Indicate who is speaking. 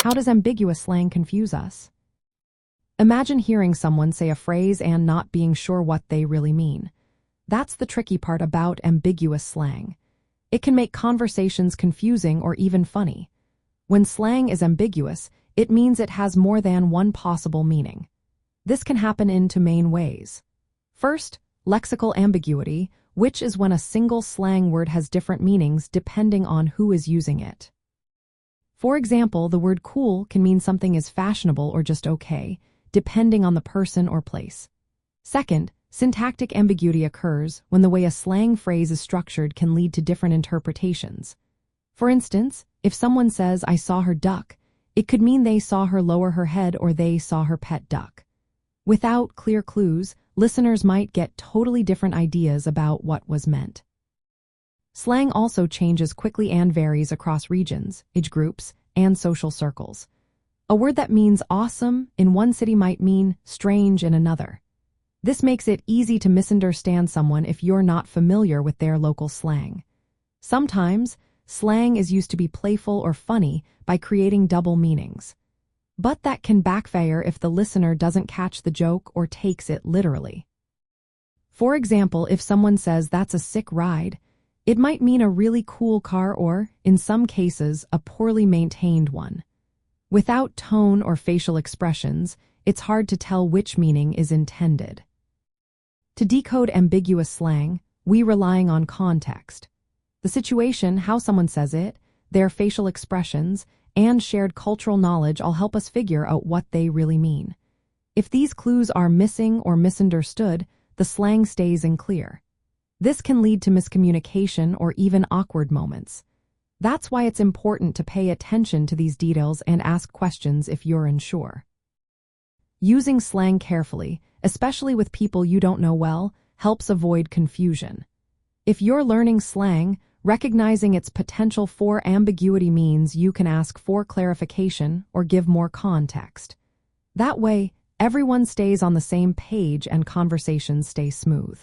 Speaker 1: How does ambiguous slang confuse us? Imagine hearing someone say a phrase and not being sure what they really mean. That's the tricky part about ambiguous slang. It can make conversations confusing or even funny. When slang is ambiguous, it means it has more than one possible meaning. This can happen in two main ways. First, lexical ambiguity, which is when a single slang word has different meanings depending on who is using it. For example, the word cool can mean something is fashionable or just okay, depending on the person or place. Second, syntactic ambiguity occurs when the way a slang phrase is structured can lead to different interpretations. For instance, if someone says, "I saw her duck," it could mean they saw her lower her head or they saw her pet duck. Without clear clues, listeners might get totally different ideas about what was meant. Slang also changes quickly and varies across regions, age groups, and social circles. A word that means awesome in one city might mean strange in another. This makes it easy to misunderstand someone if you're not familiar with their local slang. Sometimes, slang is used to be playful or funny by creating double meanings. But that can backfire if the listener doesn't catch the joke or takes it literally. For example, if someone says, "That's a sick ride," it might mean a really cool car or, in some cases, a poorly maintained one. Without tone or facial expressions, it's hard to tell which meaning is intended. To decode ambiguous slang, we're relying on context. The situation, how someone says it, their facial expressions, and shared cultural knowledge all help us figure out what they really mean. If these clues are missing or misunderstood, the slang stays unclear. This can lead to miscommunication or even awkward moments. That's why it's important to pay attention to these details and ask questions if you're unsure. Using slang carefully, especially with people you don't know well, helps avoid confusion. If you're learning slang, recognizing its potential for ambiguity means you can ask for clarification or give more context. That way, everyone stays on the same page and conversations stay smooth.